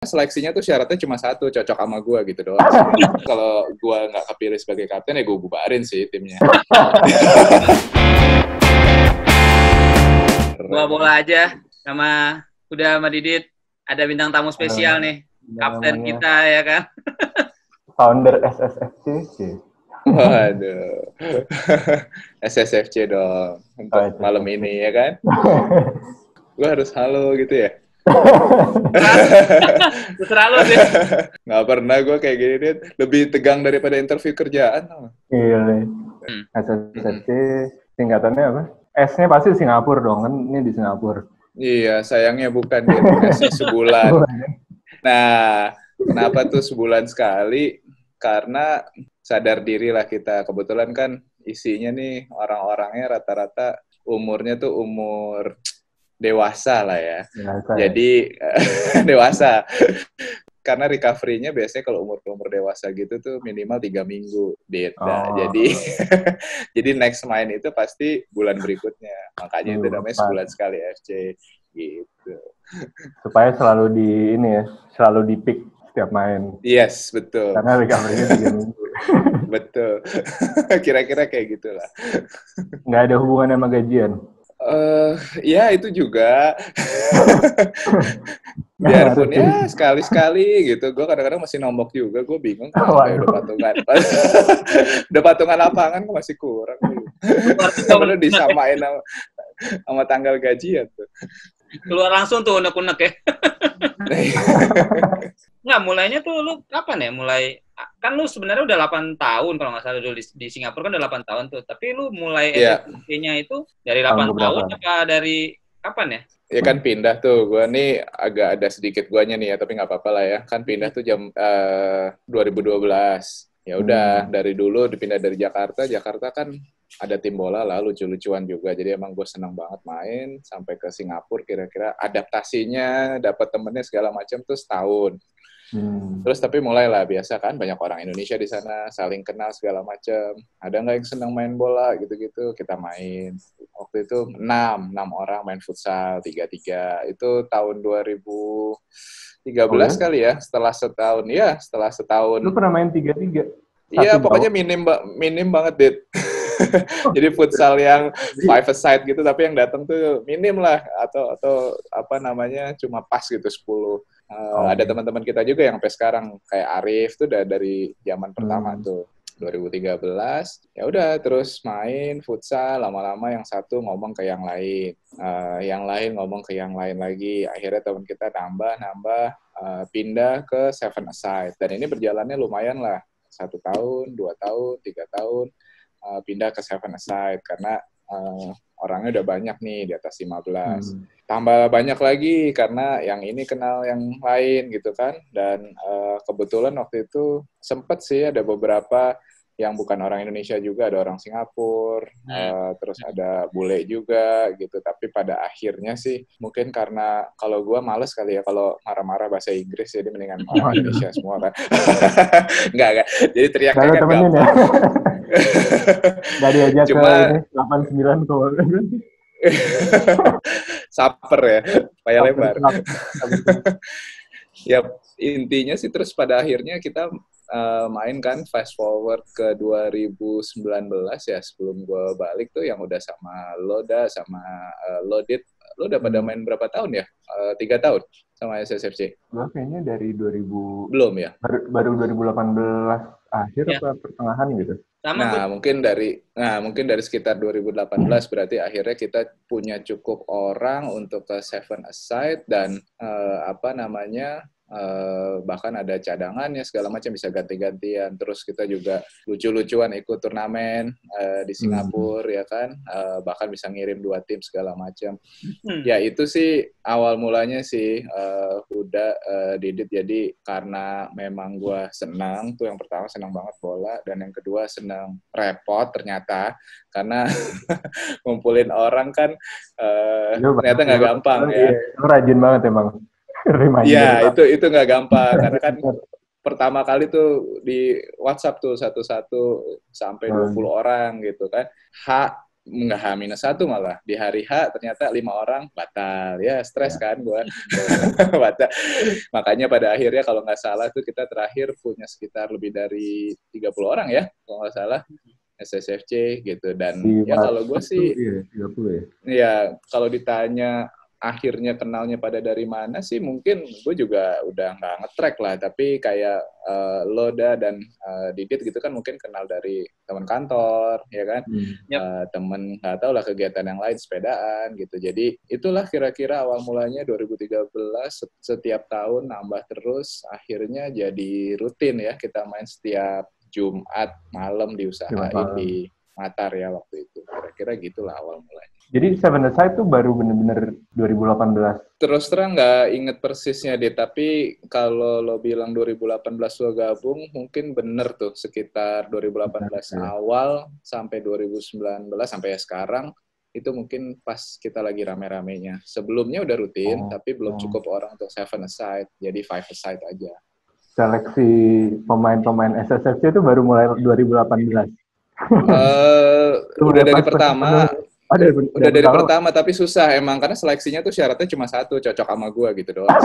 seleksinya tuh syaratnya cuma satu, cocok sama gue gitu doang. Kalau gue nggak kepilih sebagai kapten ya gue bubarin sih timnya. Gua bola aja udah sama Didit, ada bintang tamu spesial nih, kapten kita ya kan. Founder SSFC. Waduh. SSFC dong untuk malam ini ya kan. Gue harus halo gitu ya. Terserah lu deh. Nggak pernah gue kayak gini deh. Lebih tegang daripada interview kerjaan. Iya nih. SSFC singkatannya apa? S-nya pasti Singapura dong, kan ini di Singapura. Iya, sayangnya bukan gitu. S-nya sebulan. Nah, kenapa tuh sebulan sekali? Karena sadar diri lah kita. Kebetulan kan isinya nih orang-orangnya rata-rata umurnya tuh umur dewasa lah ya. Jadi dewasa. Karena recovery-nya biasanya kalau umur dewasa gitu tuh minimal 3 minggu. Jadi next main itu pasti bulan berikutnya. Makanya itu namanya sebulan sekali FC gitu. Supaya selalu selalu di pick setiap main. Yes, betul. Karena recovery-nya 3 minggu. Betul. Kira-kira kayak gitulah. Nggak ada hubungannya sama gajian. Ya itu juga. Biarpun ya sekali-sekali gitu. Gue kadang-kadang masih nombok juga. Gue bingung kayak udah patungan. Udah patungan lapangan kok masih kurang. Sebenarnya disamain sama tanggal gajian tuh. Keluar langsung tuh unek-unek ya. Nggak, mulainya tuh lu kapan ya? Kan lu sebenarnya udah 8 tahun kalau nggak salah dulu di Singapura kan udah 8 tahun tuh. Tapi lu mulai SSC-nya itu dari 8 tahun apa dari kapan ya? Ya kan pindah tuh. Gua nih agak ada sedikit guanya nih ya, tapi nggak apa-apa lah ya. Kan pindah tuh 2012. Ya udah dari dulu dipindah dari Jakarta. Jakarta kan ada tim bola lah, lucu-lucuan juga. Jadi emang gue senang banget main sampai ke Singapura. Kira-kira adaptasinya, dapat temennya segala macam tuh setahun. Terus tapi mulailah biasa kan banyak orang Indonesia di sana saling kenal segala macam. Ada nggak yang senang main bola gitu-gitu, kita main. Waktu itu 6 orang main futsal 3-3. Itu tahun 2013 kali ya, setelah setahun. Lu pernah main 3-3? Iya, pokoknya minim banget, Dit. Jadi futsal yang 5-a-side gitu, tapi yang datang tuh minim lah, atau apa namanya, cuma pas gitu 10. Ada teman-teman kita juga yang sampai sekarang, kayak Arif tuh udah dari zaman pertama tuh, 2013. Ya udah terus main futsal, lama-lama yang satu ngomong ke yang lain, yang lain ngomong ke yang lain lagi. Akhirnya teman kita nambah, pindah ke 7-a-side. Dan ini berjalannya lumayan lah, 1 tahun, 2 tahun, 3 tahun. Pindah ke 7-a-side karena orangnya udah banyak nih di atas 15. Tambah banyak lagi karena yang ini kenal yang lain gitu kan. Dan kebetulan waktu itu sempet sih ada beberapa yang bukan orang Indonesia juga, ada orang Singapura, terus ada bule juga gitu. Tapi pada akhirnya sih mungkin karena kalau gue males kali ya kalau marah-marah bahasa Inggris, jadi mendingan orang Indonesia semua kan. Enggak. Jadi teriaknya kan gampang. Ya? Nggak diajak ke 89 kok. Saper ya, payah lebar. Ya intinya sih terus pada akhirnya kita main kan fast forward ke 2019 ya, sebelum gue balik tuh yang udah sama Loda sama Lodit. Lo udah pada main berapa tahun ya? 3 tahun sama SSFC? Gue kayaknya dari 2000... Belum ya? Baru 2018 akhir apa pertengahan gitu. Mungkin dari sekitar 2018 berarti akhirnya kita punya cukup orang untuk ke 7-a-side dan bahkan ada cadangannya segala macam, bisa ganti-gantian. Terus kita juga lucu-lucuan ikut turnamen di Singapura ya kan, bahkan bisa ngirim 2 tim segala macam. Ya itu sih awal mulanya sih udah Didit. Jadi karena memang gue senang tuh, yang pertama senang banget bola, dan yang kedua senang repot ternyata karena ngumpulin orang kan ternyata nggak gampang ya. Lu rajin banget emang. Iya, itu nggak gampang karena kan pertama kali tuh di WhatsApp tuh satu-satu sampai 20 orang gitu kan. nggak H-1 malah. Di hari H ternyata 5 orang batal. Ya, stres kan gue. Batal. Makanya pada akhirnya kalau nggak salah tuh kita terakhir punya sekitar lebih dari 30 orang ya, kalau nggak salah. SSFC gitu. Dan ya kalau gue sih, iya, 30 ya. ya kalau ditanya akhirnya kenalnya pada dari mana sih, mungkin gue juga udah nggak nge-track lah, tapi kayak Loda dan Didit gitu kan mungkin kenal dari teman kantor, ya kan, temen nggak tahu lah kegiatan yang lain, sepedaan gitu. Jadi itulah kira-kira awal mulanya 2013, setiap tahun nambah terus, akhirnya jadi rutin ya, kita main setiap Jumat malam diusahain di Matar ya waktu itu. Kira-kira gitulah awal mulanya. Jadi Seven Aside tuh baru bener-bener 2018. Terus terang nggak inget persisnya deh, tapi kalau lo bilang 2018 lo gabung, mungkin bener tuh sekitar 2018 awal sampai 2019 sampai sekarang, itu mungkin pas kita lagi rame-ramenya. Sebelumnya udah rutin, tapi belum cukup orang untuk Seven Aside, jadi Five Aside aja. Seleksi pemain-pemain SSFC itu baru mulai 2018. Udah dari pertama. Udah dari pertama, tapi susah emang karena seleksinya tuh syaratnya cuma satu, cocok sama gue gitu doang.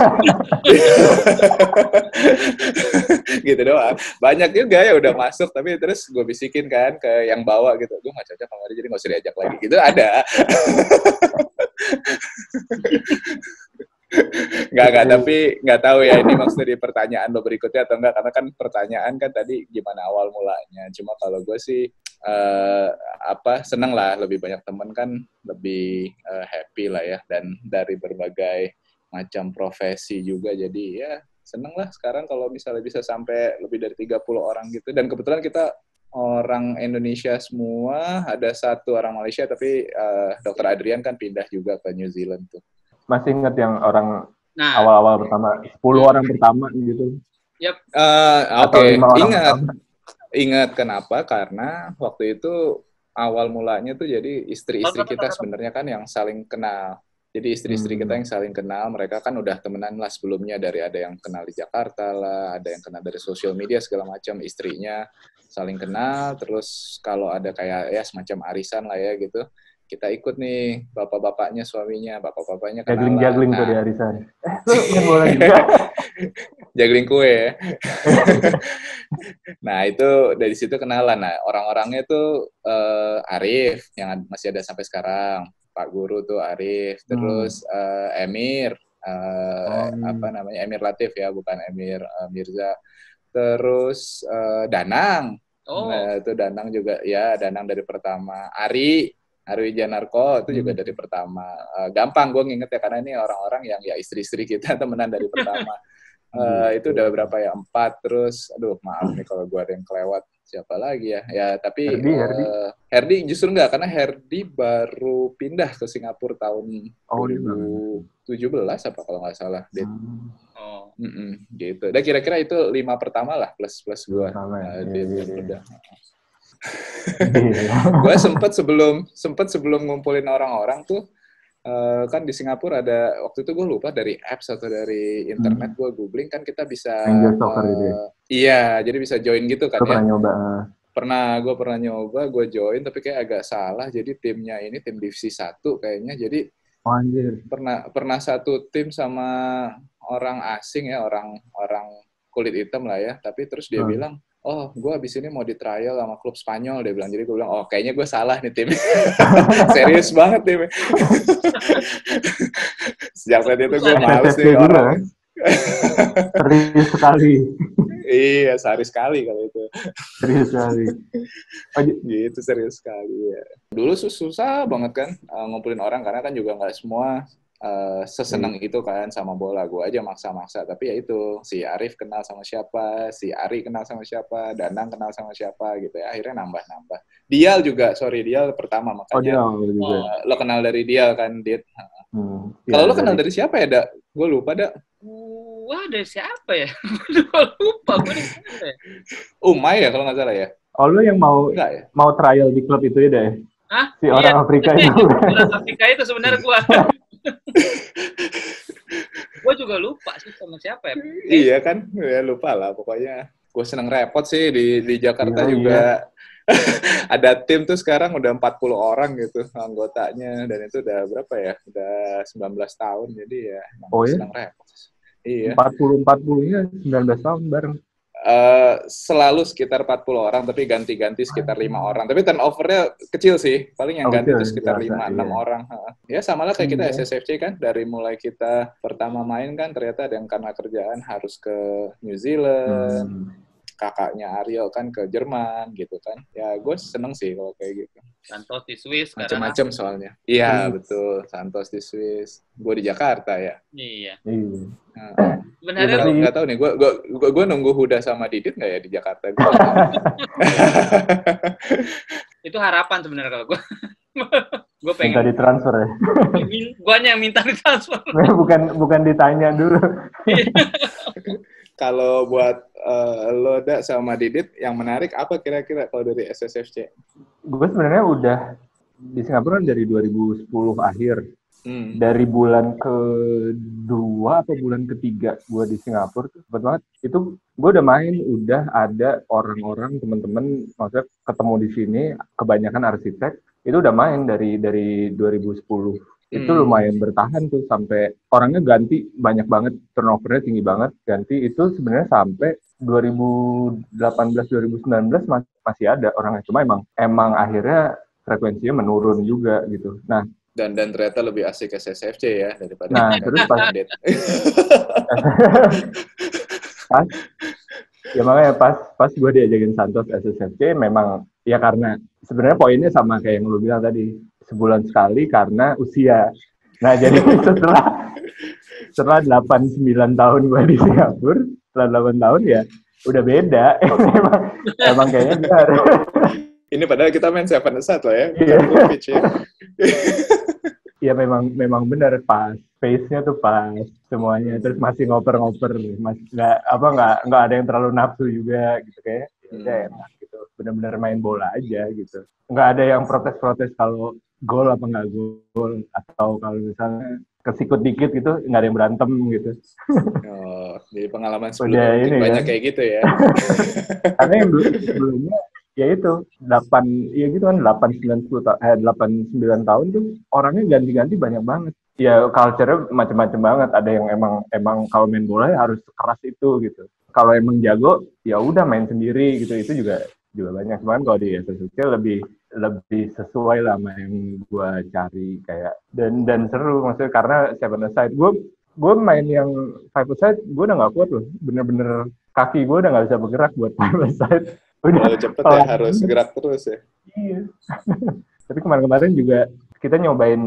Gitu doang. Banyak juga ya udah masuk, tapi terus gue bisikin kan ke yang bawa gitu, gue gak cocok sama dia, jadi gak usah diajak lagi gitu, ada. Enggak, tapi nggak tahu ya ini maksudnya di pertanyaan lo berikutnya atau enggak, karena kan pertanyaan kan tadi gimana awal mulanya. Cuma kalau gue sih seneng lah, lebih banyak temen kan lebih happy lah ya, dan dari berbagai macam profesi juga, jadi ya seneng lah sekarang kalau misalnya bisa sampai lebih dari 30 orang gitu. Dan kebetulan kita orang Indonesia semua, ada satu orang Malaysia tapi Dr. Adrian kan pindah juga ke New Zealand tuh. Masih ingat yang orang awal-awal pertama, 10 orang pertama gitu? Yep. Oke, ingat kenapa? Karena waktu itu awal mulanya tuh jadi istri-istri kita sebenarnya kan yang saling kenal. Jadi istri-istri kita yang saling kenal, mereka kan udah temenan lah sebelumnya, dari ada yang kenal di Jakarta lah, ada yang kenal dari sosial media segala macam, istrinya saling kenal. Terus kalau ada kayak ya semacam arisan lah ya gitu, kita ikut nih, bapak-bapaknya, suaminya, bapak-bapaknya kenalan. Jagling tuh di arisan. Lu main bola juga? Jagling kue ya. Nah, itu dari situ kenalan. Nah, orang-orangnya tuh Arif, yang masih ada sampai sekarang. Pak Guru tuh Arif. Terus Emir, Emir Latif ya, bukan Emir Mirza. Terus Danang. Nah, itu Danang juga, ya Danang dari pertama. Ari Wijanarko itu juga dari pertama. Gampang gue nginget ya, karena ini orang-orang yang ya istri-istri kita temenan dari pertama. Itu udah berapa ya? 4. Terus, aduh maaf nih kalau gue ada yang kelewat. Siapa lagi ya? Ya tapi Herdi justru enggak, karena Herdi baru pindah ke Singapura tahun 2017 apa kalau nggak salah. Gitu. Dan kira-kira itu 5 pertama lah plus gue. Gue sempet sebelum ngumpulin orang-orang tuh, kan di Singapura ada, waktu itu gue lupa dari apps atau dari internet, gue googling kan kita bisa iya, jadi bisa join gitu kan. Pernah nyoba? Gue pernah nyoba, gue join tapi kayak agak salah, jadi timnya ini tim divisi 1 kayaknya, jadi pernah satu tim sama orang asing ya, orang kulit hitam lah ya, tapi terus dia bilang, oh, gue abis ini mau di trial sama klub Spanyol, dia bilang. Jadi gue bilang, oh kayaknya gue salah nih tim. Serius banget tim. Sejak saat itu gue males nih orang. Serius sekali. Iya, sehari sekali kalau itu. Serius sekali. Gitu, serius sekali ya. Dulu susah banget kan ngumpulin orang, karena kan juga nggak semua seseneng itu kan sama bola. Gue aja maksa-maksa, tapi ya itu, si Arif kenal sama siapa, si Ari kenal sama siapa, Danang kenal sama siapa gitu ya, akhirnya nambah-nambah. Dial juga, Dial pertama, makanya lo kenal dari Dial kan, Dit. Kalau lo kenal dari siapa ya, Dak? Gue lupa, Dak. Wah, dari siapa ya? Gue lupa. Umay ya kalau nggak salah ya. Oh, lo yang mau trial di klub itu ya, Dak? Hah? Si orang Afrika itu. Orang Afrika itu sebenarnya gue. Gue juga lupa sih sama siapa ya. Iya kan, ya lupa lah pokoknya. Gue seneng repot sih di Jakarta juga. ada tim tuh sekarang udah 40 orang gitu anggotanya, dan itu udah berapa ya? Udah 19 tahun, jadi ya Oh ya? sedang repot. Iya. 40-40-nya 19 tahun bareng. Selalu sekitar 40 orang, tapi ganti-ganti sekitar 5 orang. Tapi turnover-nya kecil sih. Paling yang ganti itu sekitar 5-6 orang. Ya sama lah kayak kita SSFC kan. Dari mulai kita pertama main kan, ternyata ada yang karena kerjaan harus ke New Zealand. Kakaknya Ariel kan ke Jerman gitu kan. Ya gue seneng sih kalau kayak gitu. Santos di Swiss. Macam-macam soalnya. Iya betul. Santos di Swiss. Gue di Jakarta ya. Iya. Sebenarnya nggak tahu nih. Gue nunggu Huda sama Didit nggak ya di Jakarta. Itu harapan sebenarnya kalau gue. Gue pengen minta ditransfer ya. Guanya yang minta ditransfer. bukan ditanya dulu. Kalau buat Loda sama Didit, yang menarik apa kira-kira kalau dari SSFC? Gue sebenarnya udah di Singapura dari 2010 akhir. Dari bulan kedua atau bulan ketiga gue di Singapura tuh cepet banget. Itu gue udah main, udah ada orang-orang, teman-teman, maksudnya ketemu di sini, kebanyakan arsitek, itu udah main dari 2010. Itu lumayan bertahan tuh sampai orangnya ganti banyak banget, turnovernya tinggi banget, ganti itu sebenarnya sampai 2018-2019 masih ada orangnya, cuma emang akhirnya frekuensinya menurun juga gitu. Nah, dan ternyata lebih asik SSFC ya daripada terus ya makanya pas gue diajakin Santos SSFC memang ya karena sebenarnya poinnya sama kayak yang lu bilang tadi, sebulan sekali karena usia. Nah jadi setelah 8-9 tahun gue di Singapura, setelah 8 tahun ya udah beda. emang kayaknya benar. Ini padahal kita main 7-a-side loh ya. Pitch ya. Ya memang benar, pas pace-nya tuh pas semuanya, terus masih ngoper-ngoper, masih nggak ada yang terlalu nafsu juga gitu, kayak ya enak gitu, benar-benar main bola aja gitu, nggak ada yang protes-protes kalau gol apa nggak gol, atau kalau misalnya kesikut dikit gitu nggak ada yang berantem gitu. Jadi pengalaman sebelumnya mungkin banyak kayak gitu ya. Karena yang sebelumnya ya itu 8-9 tahun tuh orangnya ganti-ganti banyak banget. Ya culture-nya macam-macam banget. Ada yang emang kalau main bola ya harus keras itu gitu. Kalau emang jago ya udah main sendiri gitu. Itu juga banyak banget. Kalau di SSFC lebih sesuai lah sama yang gue cari kayak, dan seru maksudnya karena 7-a-side. Gue main yang 5-a-side gue udah nggak kuat loh. Bener-bener kaki gue udah nggak bisa bergerak buat 5-a-side. Udah cepet ya, harus gerak terus ya. Iya. Tapi kemarin juga kita nyobain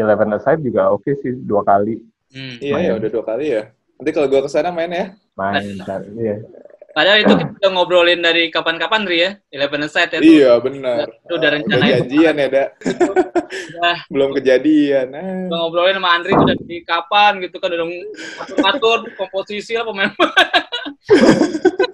11-a-side juga oke sih, 2 kali. Iya, udah 2 kali ya. Nanti kalau gue kesana main ya. Main, iya. Padahal itu kita udah ngobrolin dari kapan-kapan, Ri ya? 11-a-side ya. Iya, benar. Udah rencana. Udah janjian ya, Da. Belum kejadian. Udah ngobrolin sama Andri udah di kapan gitu kan, udah ngatur komposisi lah pemain.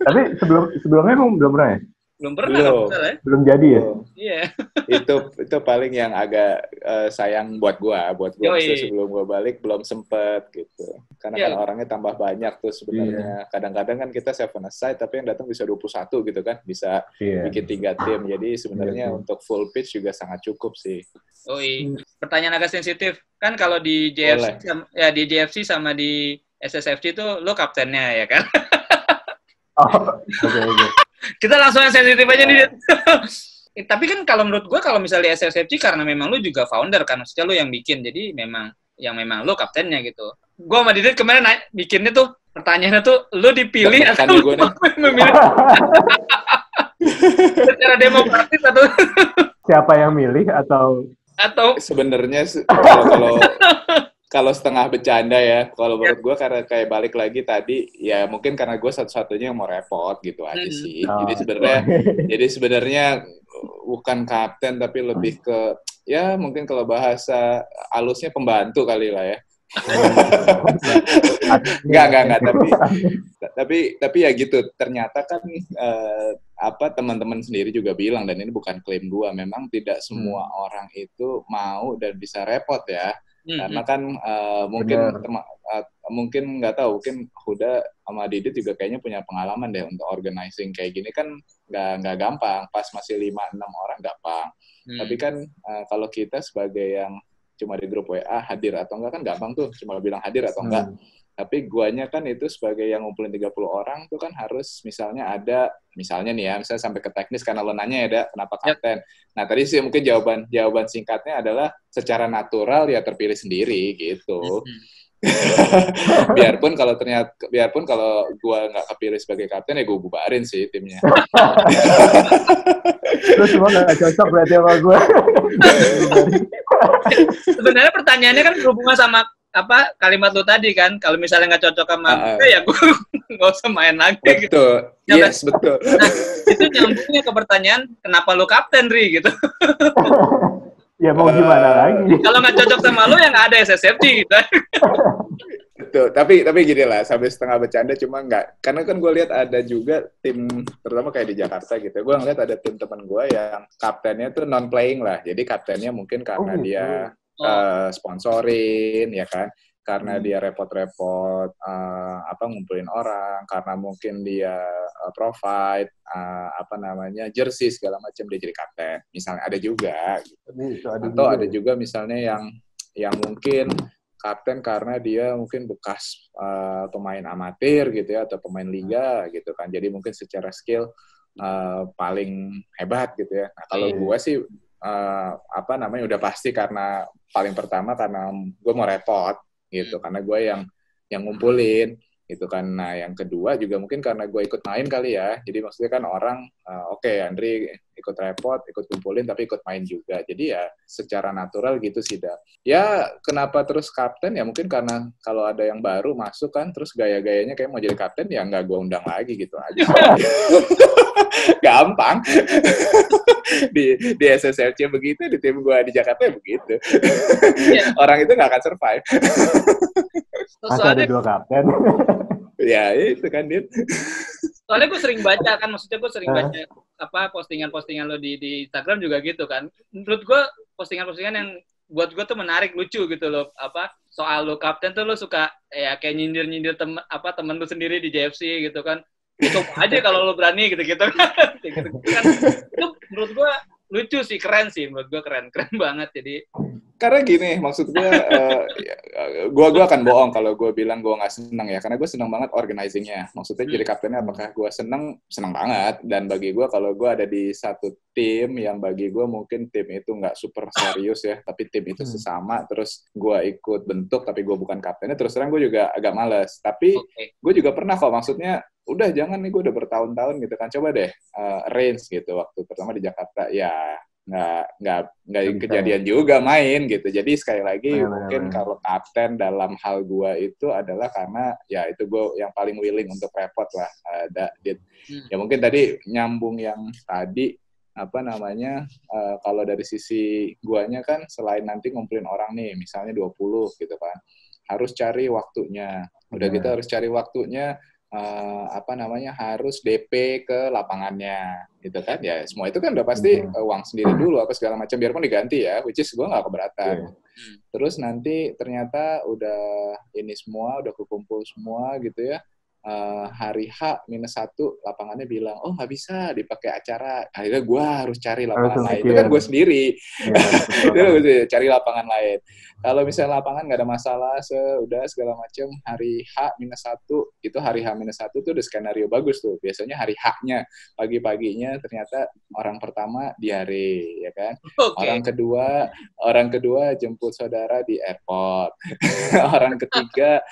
Tapi sebelumnya emang belum pernah ya? Belum pernah. Belum jadi ya? Iya. Itu paling yang agak sayang buat gua sebelum gua balik belum sempet gitu. Karena kan orangnya tambah banyak tuh sebenarnya. Kadang-kadang kan kita 7-a-side tapi yang datang bisa 21 gitu kan, bisa bikin 3 tim. Jadi sebenarnya untuk full pitch juga sangat cukup sih. Pertanyaan agak sensitif. Kan kalau di JFC sama di SSFC itu lo kaptennya ya kan? Okay. Kita langsung yang sensitif aja nih. Tapi kan kalau menurut gue kalau misalnya SSFC karena memang lu juga founder kan, maksudnya lu yang bikin, jadi memang lu kaptennya gitu. Gue sama Didit kemarin bikinnya tuh pertanyaannya tuh lu dipilih atau lu memilih secara demokratis atau siapa yang milih atau sebenarnya kalau setengah bercanda ya, kalau menurut gue karena kayak balik lagi tadi, ya mungkin karena gue satu-satunya yang mau repot gitu aja sih. Jadi sebenarnya bukan kapten tapi lebih ke ya mungkin kalau bahasa halusnya pembantu kali lah ya. Enggak tapi ya gitu. Ternyata kan teman-teman sendiri juga bilang, dan ini bukan klaim gue, memang tidak semua orang itu mau dan bisa repot ya. Karena kan mungkin nggak tahu, mungkin Huda sama Didit juga kayaknya punya pengalaman deh untuk organizing kayak gini kan nggak gampang. Pas masih 5-6 orang gampang. Tapi kan kalau kita sebagai yang cuma di grup WA hadir atau enggak kan gampang tuh, cuma bilang hadir atau enggak. Tapi guanya kan itu sebagai yang ngumpulin 30 orang tuh kan harus misalnya nih ya, misalnya sampai ke teknis karena lo nanya ya, kenapa kapten. Nah, tadi sih mungkin jawaban singkatnya adalah secara natural ya terpilih sendiri gitu. biarpun kalau gua nggak kepilih sebagai kapten ya gue bubarin sih timnya. Terus semua nggak cocok berarti sama gue. Sebenarnya pertanyaannya kan berhubungan sama kalimat lu tadi kan, kalau misalnya nggak cocok sama gue ya gue nggak usah main lagi. Betul. Gitu. Yes, betul. Nah, itu nyambungnya ke pertanyaan kenapa lu kapten, Ri, gitu. Ya mau gimana lagi? Kalau nggak cocok sama lu ya nggak ada SSFC gitu. Betul, tapi gini lah, sampai setengah bercanda cuma nggak, karena kan gue lihat ada juga tim, terutama kayak di Jakarta gitu, gue ngeliat ada tim teman gue yang kaptennya tuh non-playing lah, jadi kaptennya mungkin karena dia sponsorin, ya kan, karena dia repot-repot ngumpulin orang, karena mungkin dia provide jersey segala macam, dia jadi kapten, misalnya ada juga gitu. Atau ada juga misalnya yang mungkin kapten karena dia mungkin bekas pemain amatir gitu ya, atau pemain liga gitu kan, jadi mungkin secara skill paling hebat gitu ya. Nah, kalau gue sih udah pasti karena paling pertama karena gue mau repot gitu, karena gue yang ngumpulin gitu kan. Nah, yang kedua juga mungkin karena gue ikut main kali ya, jadi maksudnya kan orang Andri ikut repot, ikut kumpulin, tapi ikut main juga, jadi ya secara natural gitu sih dah. Ya kenapa terus kapten ya mungkin karena kalau ada yang baru masuk kan, terus gaya-gayanya kayak mau jadi kapten ya nggak gue undang lagi gitu aja. Gampang. di SSRC begitu, di tim gue di Jakarta begitu. Orang itu nggak akan survive. Masa ada 2 kapten? Ya itu kan, Dit. Soalnya gue sering baca kan, maksudnya gue sering baca postingan-postingan lo di Instagram juga gitu kan. Menurut gue postingan-postingan yang buat gue tuh menarik, lucu gitu loh. Soal lo kapten tuh lo suka ya kayak nyindir temen lo sendiri di JFC gitu kan. Itu aja kalau lo berani gitu-gitu kan. Itu menurut gue lucu sih, keren sih, menurut gue keren banget. Jadi karena gini, maksud gue, gue akan bohong kalau gue bilang gue nggak seneng ya, karena gue seneng banget organizingnya. Maksudnya jadi kaptennya apakah gue seneng banget. Dan bagi gue kalau gue ada di satu tim yang bagi gue mungkin tim itu nggak super serius ya, tapi tim itu sesama, terus gue ikut bentuk tapi gue bukan kaptennya, terus terang gue juga agak males. Tapi gue juga pernah kok, maksudnya udah jangan nih, gue udah bertahun-tahun gitu kan, coba deh range gitu waktu pertama di Jakarta ya. Nggak kejadian juga main gitu. Jadi sekali lagi mungkin kalau kapten dalam hal gua itu adalah karena ya itu gua yang paling willing untuk repot lah. Ya mungkin tadi nyambung yang tadi kalau dari sisi guanya kan selain nanti ngumpulin orang nih misalnya 20 gitu kan, harus cari waktunya. Udah gitu harus cari waktunya harus DP ke lapangannya gitu kan, ya semua itu kan udah pasti uang sendiri dulu apa segala macam, biarpun diganti ya, which is gue nggak keberatan. Terus nanti ternyata udah ini semua, udah kekumpul semua gitu ya, hari H-1 lapangannya bilang, oh nggak bisa dipakai acara, akhirnya gue harus cari lapangan lain. Itu kan gue sendiri, cari lapangan lain. Kalau misalnya lapangan nggak ada masalah, udah segala macam, hari H-1 itu hari H-1 tuh udah skenario bagus tuh. Biasanya hari H-nya pagi-paginya ternyata orang pertama diare, ya kan? Orang kedua jemput saudara di airport. Orang ketiga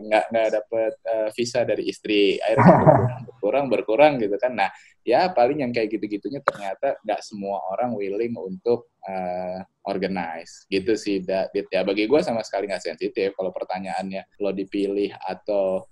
nggak dapet visa dari istri, akhirnya berkurang gitu kan. Nah, ya paling yang kayak gitu-gitunya ternyata nggak semua orang willing untuk organize gitu sih, Dit. Ya bagi gue sama sekali nggak sensitif. Kalau pertanyaannya lo dipilih atau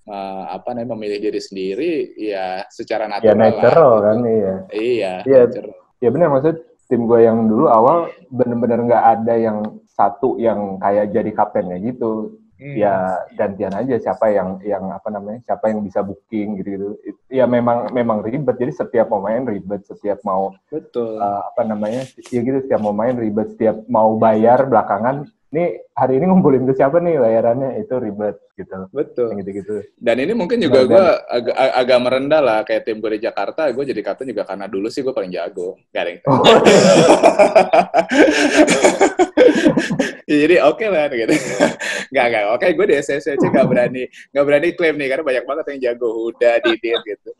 memilih diri sendiri, ya secara natural. Ya natural lah, kan, gitu. Iya. Natural. Ya benar, maksud tim gue yang dulu awal bener-bener nggak ada yang satu yang kayak jadi kaptennya gitu. Ya gantian aja siapa yang siapa yang bisa booking gitu. Ya memang ribet, jadi setiap mau main ribet, setiap mau betul. ya gitu, setiap mau main ribet, setiap mau bayar belakangan Nih hari ini ngumpulin ke siapa nih bayarannya, itu ribet gitu. Betul. Gitu-gitu. Dan ini mungkin juga gue agak merendah lah, kayak tim gue di Jakarta, gue jadi kapten juga karena dulu sih gue paling jago. Gak ada yang tahu. Jadi oke lah gitu. Gak. Oke, gue di SSC gak berani klaim nih karena banyak banget yang jago, udah Didit gitu.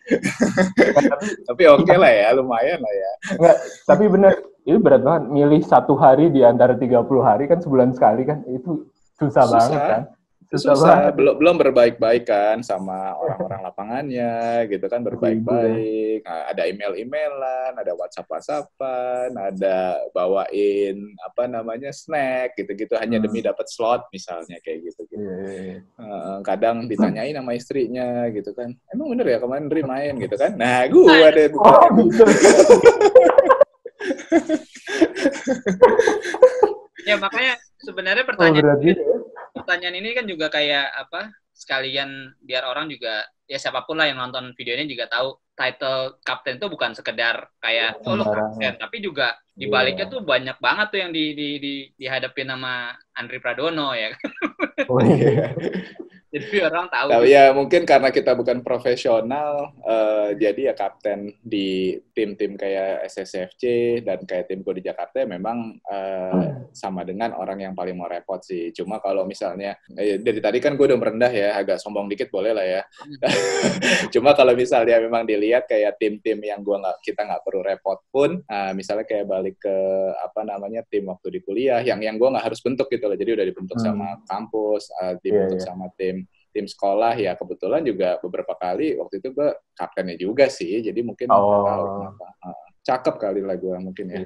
Tapi oke lah ya, lumayan lah ya. Enggak, tapi bener, itu berat banget. Milih 1 hari di antara 30 hari kan, sebulan sekali kan, itu susah banget kan. Susah. Belum berbaik-baik kan sama orang-orang lapangannya gitu kan, berbaik-baik. Nah, ada email-emailan, ada WhatsApp-WhatsAppan, ada bawain snack gitu-gitu hanya demi dapat slot misalnya kayak gitu. Kadang ditanyain sama istrinya gitu kan, emang bener ya kemarin Dri main gitu kan. Nah, gue ada gitu. Ya makanya sebenarnya pertanyaan ini kan juga kayak sekalian biar orang juga ya siapapun lah yang nonton video ini juga tahu title kapten itu bukan sekedar kayak lu kapten, tapi juga di baliknya tuh banyak banget tuh yang dihadapin sama Andri Pradono ya. Jadi orang tahu. Tapi ya mungkin karena kita bukan profesional, jadi ya kapten di tim-tim kayak SSFC dan kayak tim gue di Jakarta memang sama dengan orang yang paling mau repot sih. Cuma kalau misalnya, dari tadi kan gue udah merendah ya, agak sombong dikit boleh lah ya. Cuma kalau misalnya memang dilihat kayak tim-tim yang kita nggak perlu repot pun, misalnya kayak balik ke tim waktu di kuliah, yang gue nggak harus bentuk gitu loh. Jadi udah dibentuk sama kampus, dibentuk sama tim sekolah ya, kebetulan juga beberapa kali waktu itu gue kaptennya juga sih, jadi mungkin nggak tahu kenapa. Cakep kali lah gue mungkin ya.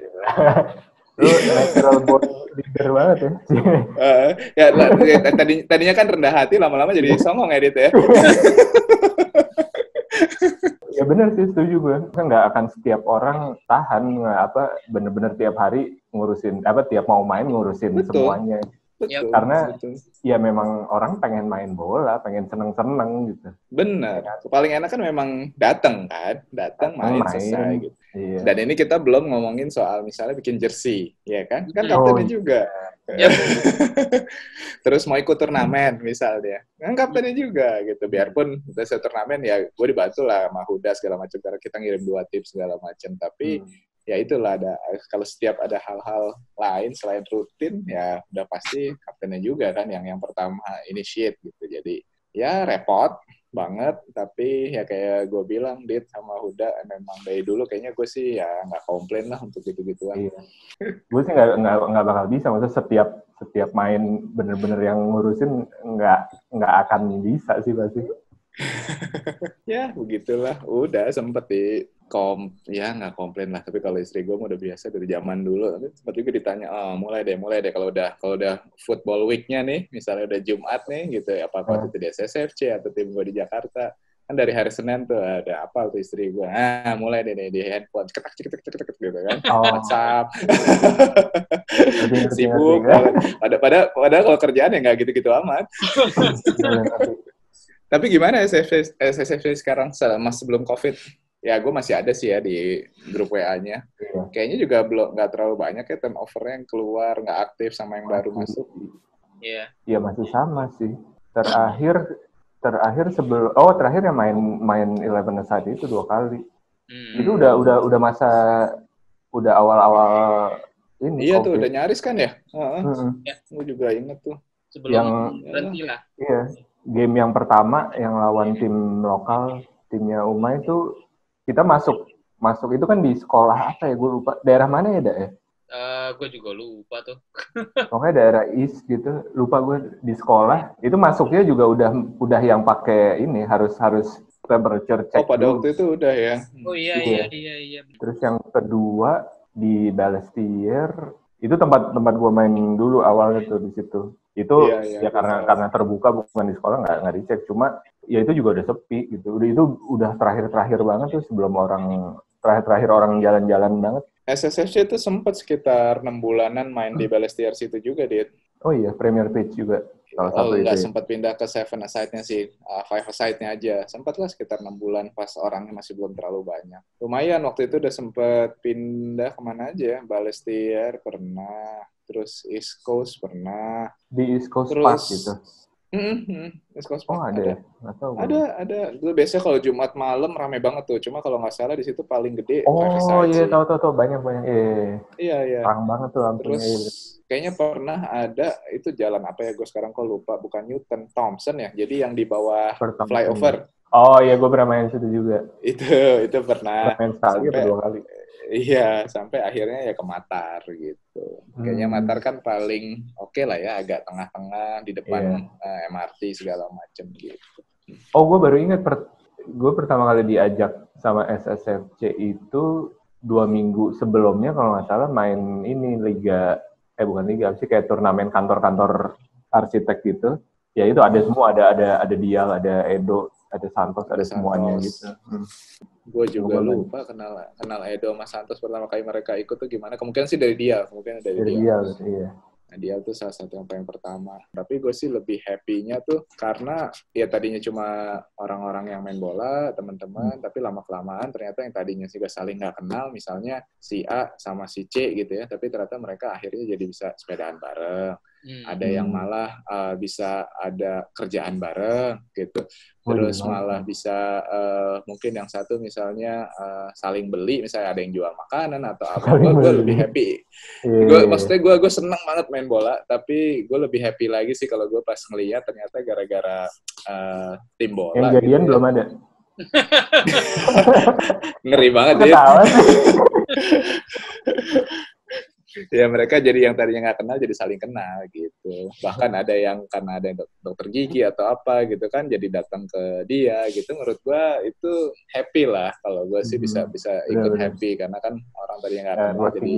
Lu natural born leader banget ya. Tadinya kan rendah hati, lama-lama jadi songong edit ya. Ya benar sih, setuju gue. Kan nggak akan setiap orang tahan bener-bener tiap hari ngurusin tiap mau main ngurusin semuanya. Betul, karena ya memang orang pengen main bola, pengen seneng-seneng gitu. Bener. Paling enak kan memang datang main selesai gitu. Iya. Dan ini kita belum ngomongin soal misalnya bikin jersey, ya kan? Kan kaptennya juga. Terus mau ikut turnamen misalnya, kan kaptennya juga gitu. Biarpun udah turnamen ya gue dibantu lah sama Huda segala macam, karena kita ngirim 2 tips segala macam. Tapi ya itulah, kalau setiap ada hal-hal lain selain rutin ya udah pasti kaptennya juga kan yang pertama initiate gitu. Jadi ya repot banget, tapi ya kayak gue bilang Dit sama Huda, memang dari dulu kayaknya gue sih ya nggak komplain lah untuk gitu-gituan. Iya. Gue sih nggak bakal bisa, maksudnya setiap main bener-bener yang ngurusin nggak akan bisa sih pasti. Ya begitulah, udah sempet ya nggak komplain lah, tapi kalau istri gue udah biasa dari zaman dulu. Tapi sempat juga ditanya, mulai deh kalau udah football weeknya nih, misalnya udah Jumat nih gitu, apa waktu itu di SSFC atau tim gue di Jakarta, kan dari hari Senin tuh ada apa tuh istri gue, mulai deh di handphone cetak gitu kan, WhatsApp, sibuk. Padahal kalau kerjaan ya nggak gitu-gitu amat. Tapi gimana SSFC sekarang sebelum COVID? Ya gue masih ada sih ya di grup WA-nya. Kayaknya juga nggak terlalu banyak ya turnover yang keluar, nggak aktif sama yang baru masuk. Iya. Iya masih sama sih. Terakhir yang main 11-a-side itu 2 kali. Itu udah masa awal-awal ini. Iya COVID. tuh udah nyaris kan ya. Gue juga inget tuh. Sebelum berhenti lah. Iya. Game yang pertama yang lawan tim lokal, timnya Uma itu kita masuk itu kan di sekolah apa ya, gue lupa daerah mana ya ya. Gue juga lupa tuh. Pokoknya daerah East gitu, lupa gue di sekolah. Itu masuknya juga udah yang pakai ini harus temperature check. Pada waktu itu udah ya. Oh iya. Terus yang kedua di Balestier, itu tempat gue main dulu awalnya tuh di situ. Itu karena terbuka, bukan di sekolah, nggak dicek. Cuma ya itu juga udah sepi gitu. Itu udah terakhir banget tuh, sebelum terakhir orang jalan-jalan banget. SSFC itu sempat sekitar 6 bulanan main di Balestier situ juga, Dit. Oh iya, Premier Page juga. Nggak sempat pindah ke 7-a-side-nya sih, 5-a-side-nya aja. Sempat lah sekitar 6 bulan pas orangnya masih belum terlalu banyak. Lumayan waktu itu udah sempat pindah kemana aja ya, Balestier pernah, terus East Coast pernah. Di East Coast terus, Park gitu? East Coast Park ada. Ada. Itu biasanya kalau Jumat malam rame banget tuh. Cuma kalau nggak salah di situ paling gede. Iya, tahu banyak. Iya. Terang banget tuh lampunya. Terus kayaknya pernah ada itu jalan apa ya? Gue sekarang kok lupa. Bukan Newton, Thompson ya. Jadi yang di bawah flyover. Oh iya, gue pernah main situ juga. Itu pernah. Main sekali atau 2 kali. Iya, sampai akhirnya ya ke Matar gitu. Kayaknya Matar kan paling oke lah ya, agak tengah-tengah di depan MRT segala macam gitu. Oh, gue baru ingat gue pertama kali diajak sama SSFC itu 2 minggu sebelumnya kalau nggak salah main ini bukan liga sih, kayak turnamen kantor-kantor arsitek gitu. Ya itu ada semua, ada Dial, ada Edo, ada Santos, ada semuanya gitu. Gue juga lupa kenal Edo sama Santos pertama kali mereka ikut tuh gimana. Kemungkinan sih dari dia. Iya. Nah, dia tuh salah satu yang paling pertama. Tapi gue sih lebih happy-nya tuh karena ya tadinya cuma orang-orang yang main bola, teman-teman, tapi lama-kelamaan ternyata yang tadinya juga saling nggak kenal, misalnya si A sama si C gitu ya, tapi ternyata mereka akhirnya jadi bisa sepedaan bareng. Ada yang malah bisa ada kerjaan bareng gitu. Terus malah bisa mungkin yang satu misalnya saling beli, misalnya ada yang jual makanan atau apa. Gue lebih happy. Maksudnya gue senang banget main bola, tapi gue lebih happy lagi sih kalau gue pas ngeliat ternyata gara-gara tim bola. Yang jadian gitu, belum ada. Ngeri banget ya. Ya mereka jadi yang tadinya nggak kenal jadi saling kenal gitu. Bahkan ada yang karena ada dokter gigi atau apa gitu kan jadi datang ke dia gitu. Menurut gua itu happy lah, kalau gua sih bisa ikut happy karena kan orang tadinya nggak kenal jadi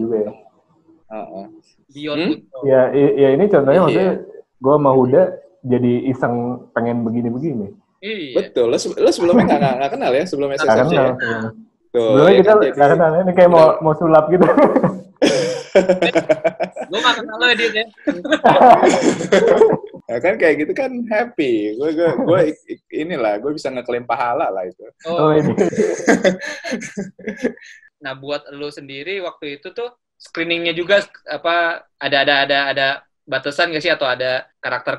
ya ini contohnya maksudnya gua sama Huda jadi iseng pengen begini-begini. Iya. Betul. Lo sebelumnya nggak kenal ya sebelum SSFC ya? Sebelumnya kita nggak kenal, ini kayak mau sulap gitu. Gue gak kenal lo Edit ya. Nah, kan kayak gitu kan happy. Gue bisa ngeklaim pahala lah itu. Nah buat lo sendiri waktu itu tuh screeningnya juga apa ada batasan nggak sih, atau ada karakter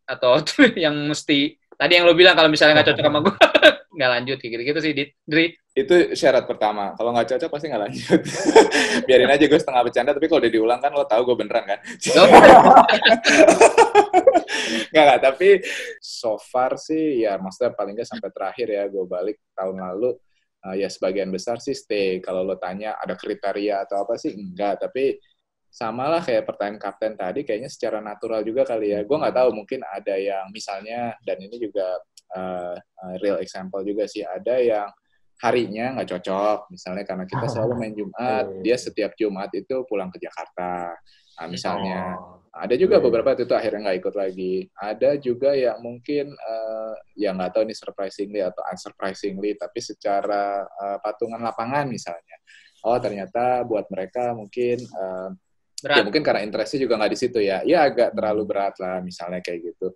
atau yang mesti tadi yang lo bilang kalau misalnya nggak cocok sama gue nggak lanjut kayak gitu sih, Dri. Itu syarat pertama. Kalau nggak cocok pasti nggak lanjut. Biarin aja gue setengah bercanda, tapi kalau udah diulang kan lo tahu gue beneran kan. Nggak, tapi so far sih ya maksudnya paling nggak sampai terakhir ya gue balik tahun lalu ya sebagian besar sih stay. Kalau lo tanya ada kriteria atau apa sih, enggak. Tapi sama lah kayak pertanyaan kapten tadi, kayaknya secara natural juga kali ya. Gue nggak tahu, mungkin ada yang misalnya, dan ini juga real example juga sih, ada yang harinya nggak cocok, misalnya karena kita selalu main Jumat, dia setiap Jumat itu pulang ke Jakarta. Nah, misalnya, ada juga beberapa itu akhirnya nggak ikut lagi. Ada juga yang mungkin, ya nggak tahu ini surprisingly atau unsurprisingly, tapi secara patungan lapangan misalnya. Oh, ternyata buat mereka mungkin, ya mungkin karena interestnya juga nggak di situ ya. Ya agak terlalu berat lah, misalnya kayak gitu.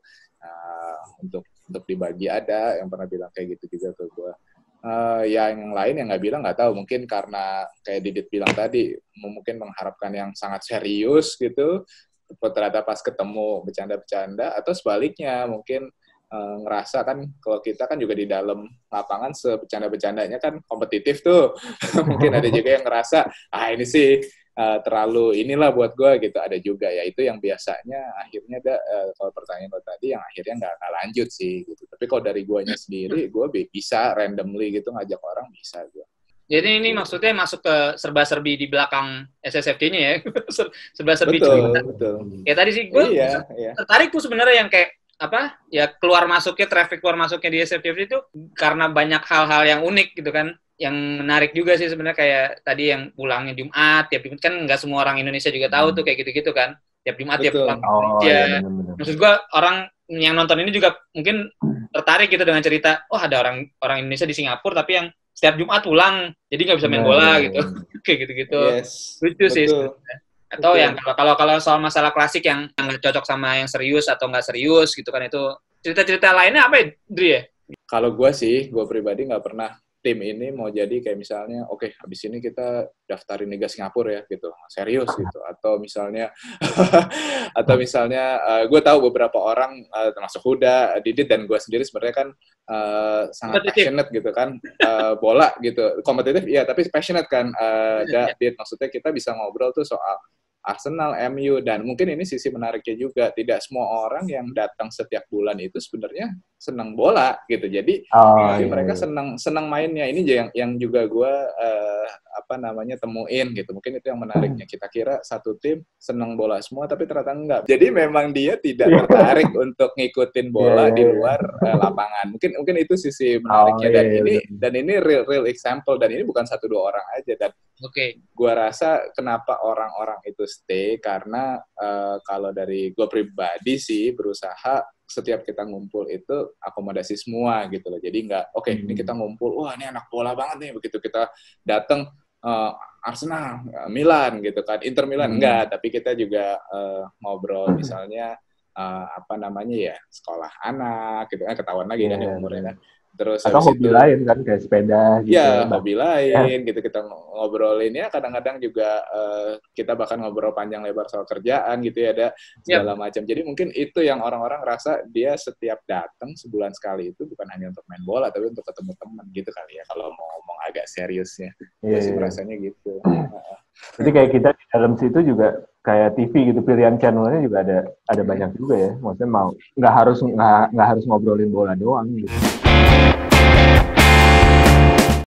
Untuk dibagi ada yang pernah bilang kayak gitu juga ke gue. Yang lain yang nggak bilang nggak tahu, mungkin karena kayak Didit bilang tadi mungkin mengharapkan yang sangat serius gitu, ternyata pas ketemu bercanda-bercanda, atau sebaliknya mungkin ngerasa kan kalau kita kan juga di dalam lapangan sebecanda-becandanya kan kompetitif tuh. Mungkin ada juga yang ngerasa ini sih terlalu inilah buat gue gitu, ada juga ya. Itu yang biasanya akhirnya kalau pertanyaan lo tadi yang akhirnya nggak lanjut sih gitu. Tapi kalau dari guanya sendiri, gue bisa randomly gitu ngajak orang, bisa gue. Jadi ini maksudnya masuk ke serba-serbi di belakang SSFC-nya ya? Serba-serbi betul. Ya tadi sih gue tertarik tuh sebenarnya yang kayak apa ya, traffic keluar masuknya di SSFC itu karena banyak hal-hal yang unik gitu kan. Yang menarik juga sih sebenarnya, kayak tadi yang pulangnya Jumat, tiap Jumat kan nggak semua orang Indonesia juga tahu tuh kayak gitu-gitu kan. Tiap Jumat tiap pulang Indonesia. Maksud gue orang yang nonton ini juga mungkin tertarik gitu dengan cerita, ada orang Indonesia di Singapura tapi yang setiap Jumat pulang, jadi nggak bisa main bola gitu. Kayak gitu-gitu. Lucu sih sebenarnya. Atau yang kalau soal masalah klasik yang nggak cocok sama yang serius atau nggak serius gitu kan, itu cerita-cerita lainnya apa ya, Dri ya? Kalau gue pribadi nggak pernah tim ini mau jadi kayak misalnya, oke, habis ini kita daftarin Liga Singapura ya gitu, serius gitu. Atau misalnya, gue tahu beberapa orang termasuk Huda, Didit dan gue sendiri sebenarnya kan sangat passionate gitu kan, bola gitu, kompetitif iya, tapi passionate kan, Didit, maksudnya kita bisa ngobrol tuh soal Arsenal, MU, dan mungkin ini sisi menariknya juga, tidak semua orang yang datang setiap bulan itu sebenarnya senang bola gitu. Jadi mereka senang mainnya. Ini yang juga gue temuin gitu. Mungkin itu yang menariknya. Kita kira satu tim senang bola semua, tapi ternyata enggak. Jadi memang dia tidak tertarik untuk ngikutin bola di luar lapangan. Mungkin itu sisi menariknya, dan ini real example, dan ini bukan 1-2 orang aja. Dan gue rasa kenapa orang-orang itu stay, karena kalau dari gue pribadi sih berusaha setiap kita ngumpul itu akomodasi semua gitu loh. Jadi nggak, ini kita ngumpul, wah ini anak bola banget nih, begitu kita datang Arsenal, Milan gitu kan, Inter Milan, enggak, tapi kita juga ngobrol misalnya sekolah anak gitu kan, ketahuan lagi kan umurnya kan. Terus atau hobi lain kan, kayak sepeda gitu. Ya, hobi lain gitu, kita ngobrolin ya, kadang-kadang juga kita bahkan ngobrol panjang lebar soal kerjaan gitu ya, ada segala macam. Jadi mungkin itu yang orang-orang rasa dia setiap datang sebulan sekali itu bukan hanya untuk main bola, tapi untuk ketemu teman gitu kali ya, kalau mau ngomong agak seriusnya. Gue sih rasanya gitu. Jadi kayak kita di dalam situ juga kayak TV gitu, pilihan channelnya juga ada banyak juga ya. Maksudnya nggak harus ngobrolin bola doang gitu.